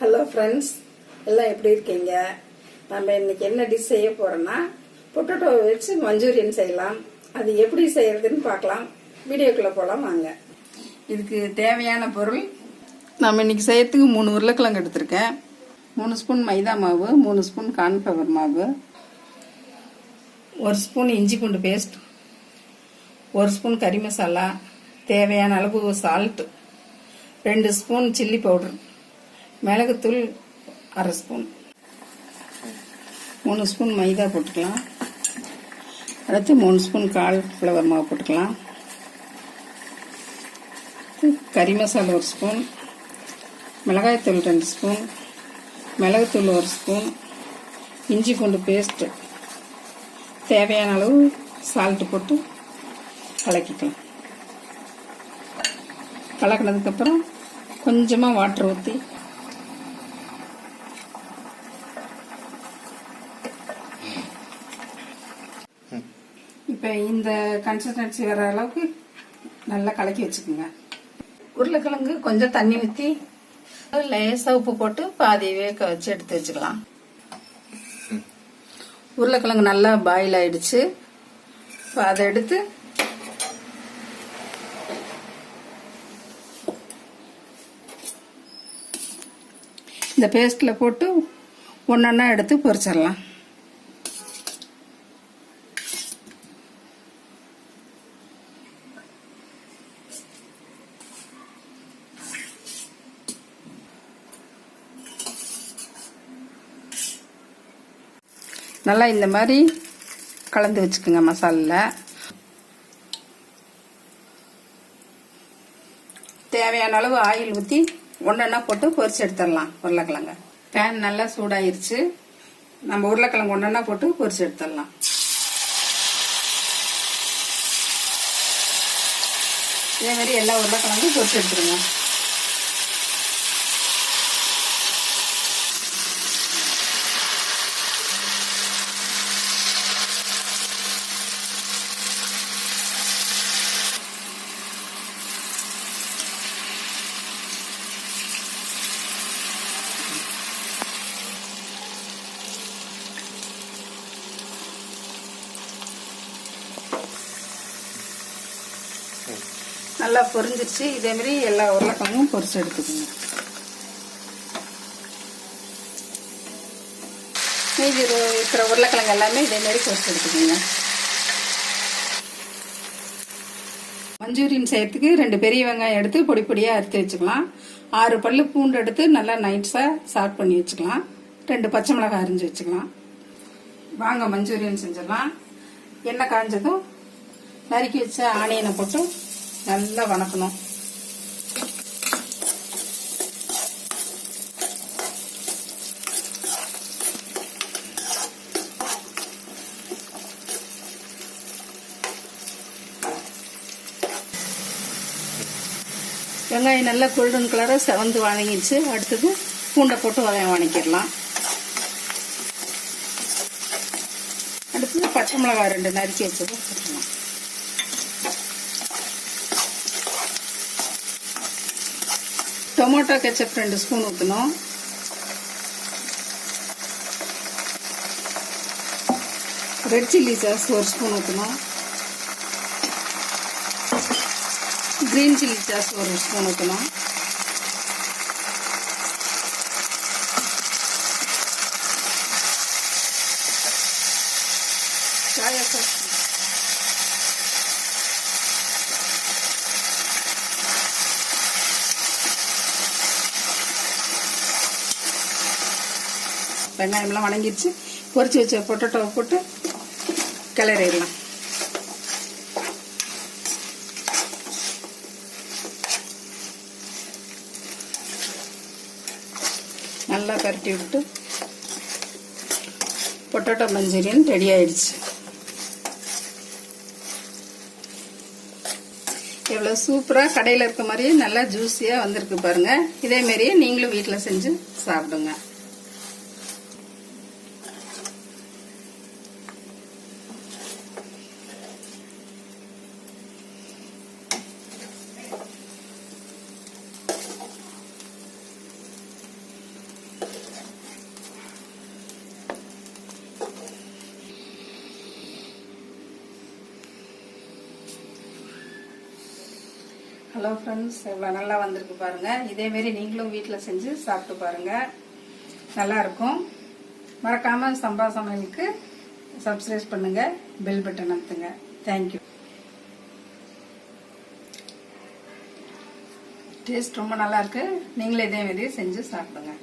Hello friends, எல்லாம் எப்படி இருக்கீங்க? நம்ம இன்னைக்கு என்ன டிஷ் செய்ய போறோம்னா பொட்டேட்டோ வச்சு மஞ்சூரியன் செய்யலாம். அது எப்படி செய்யறதுன்னு பார்க்கலாம். வீடியோக்குள்ள போகலாம் வாங்க. இதுக்கு தேவையான பொருள், நம்ம இன்னைக்கு செய்யறதுக்கு 3 உருளைக்கிழங்கு எடுத்திருக்கேன். 3 ஸ்பூன் மைதா மாவு, 3 ஸ்பூன் கார்ன்ஃப்ளவர் மாவு, 1 ஸ்பூன் இஞ்சி பூண்டு பேஸ்ட், 1 ஸ்பூன் கறி மசாலா, தேவையான அளவு சால்ட், 2 ஸ்பூன் சில்லி பவுடர், மிளகுத்தூள் 1/2 ஸ்பூன், 3 ஸ்பூன் மைதா போட்டுக்கலாம். அடுத்து 3 ஸ்பூன் கார்ன்ஃப்ளவர் மாவு போட்டுக்கலாம். கறி மசாலா 1 ஸ்பூன், மிளகாய்த்தூள் 2 ஸ்பூன், மிளகுத்தூள் 1 ஸ்பூன், இஞ்சி பூண்டு பேஸ்ட், தேவையான அளவு சால்ட் போட்டு கலக்கிக்கலாம். கலக்கினதுக்கப்புறம் கொஞ்சமாக வாட்டர் ஊற்றி இப்போ இந்த கன்சிஸ்டன்சி வர அளவுக்கு நல்லா கலக்கி வச்சுக்கோங்க. உருளைக்கிழங்கு கொஞ்சம் தண்ணி ஊற்றி லேசாக உப்பு போட்டு பாதி வேக வச்சு எடுத்து வச்சுக்கலாம். உருளைக்கிழங்கு நல்லா பாயில் ஆயிடுச்சு. இப்போ அதை எடுத்து இந்த பேஸ்ட்டில் போட்டு ஒன்றொன்னா எடுத்து பொரிச்சிடலாம். நல்லா இந்த மாதிரி கலந்து வச்சுக்கோங்க. மசாலில் தேவையான அளவு ஆயில் ஊற்றி ஒன்றொன்னா போட்டு பொரிச்சு எடுத்துடலாம். உருளைக்கிழங்கு பேன் நல்லா சூடாயிருச்சு. நம்ம உருளைக்கிழங்கு ஒன்றொன்னா போட்டு பொரிச்சு எடுத்துடலாம். இதே மாதிரி எல்லா உருளைக்கிழங்கும் பொரிச்சு எடுத்துருங்க. நல்லா பொரிஞ்சிருச்சு. இதே மாதிரி எல்லா உருளைக்கிழங்கும் பொரிச்சு எடுத்துக்கோங்க. மீதி இருக்கிற உருளைக்கிழங்கு எல்லாமே இதே மாதிரி பொரிச்சு எடுத்துக்கோங்க. மஞ்சூரியன் செய்யறதுக்கு 2 பெரிய வெங்காயம் எடுத்து பொடி பொடியாக அறுத்து வச்சுக்கலாம். 6 பல்லு பூண்டு எடுத்து நல்லா நைட்ஸாக சாட் பண்ணி வச்சுக்கலாம். 2 பச்சை மிளகாய் அரிஞ்சு வச்சுக்கலாம். வாங்க மஞ்சூரியன் செஞ்சிடலாம். எண்ணெய் காய்ஞ்சதும் நறுக்கி வச்ச ஆனியனை போட்டு நல்லா வணக்கணும். வெங்காயம் நல்லா கோல்டன் கலராக செவந்து வதங்கிடுச்சு. அடுத்தது பூண்டை போட்டு வதக்கிடலாம். அடுத்தது பச்சை மிளகாய் 2 நறுக்கி வச்சதை போட்டுக்கலாம். டொமேட்டோ கெச்சப் 2 ஸ்பூன் ஊற்றணும். ரெட் சில்லி சாஸ் 1 ஸ்பூன் ஊற்றணும். கிரீன் சில்லி சாஸ் 1 ஸ்பூன் ஊற்றணும். சோயா சாஸ் வெங்காயம்லாம் வணங்கிடுச்சு. பொரிச்சு வச்ச பொட்டேட்டோவை போட்டு கிளறிடலாம். நல்லா பரட்டி விட்டு பொட்டேட்டோ மஞ்சூரியன் ரெடி ஆயிடுச்சு. எவ்வளோ சூப்பராக கடையில் இருக்க மாதிரியே நல்லா ஜூஸியாக வந்திருக்கு பாருங்க. இதே மாதிரியே நீங்களும் வீட்டில் செஞ்சு சாப்பிடுங்க. ஹலோ ஃப்ரெண்ட்ஸ், எவ்வளோ நல்லா வந்திருக்கு பாருங்க. இதேமாரி நீங்களும் வீட்டில் செஞ்சு சாப்பிட்டு பாருங்க, நல்லா இருக்கும். மறக்காம சம்பா சமையலுக்கு சப்ஸ்கிரைப் பண்ணுங்க, பெல் பட்டன் அமுத்துங்க. தேங்க்யூ. டேஸ்ட் ரொம்ப நல்லா இருக்கு. நீங்களே இதே மாதிரி செஞ்சு சாப்பிடுங்க.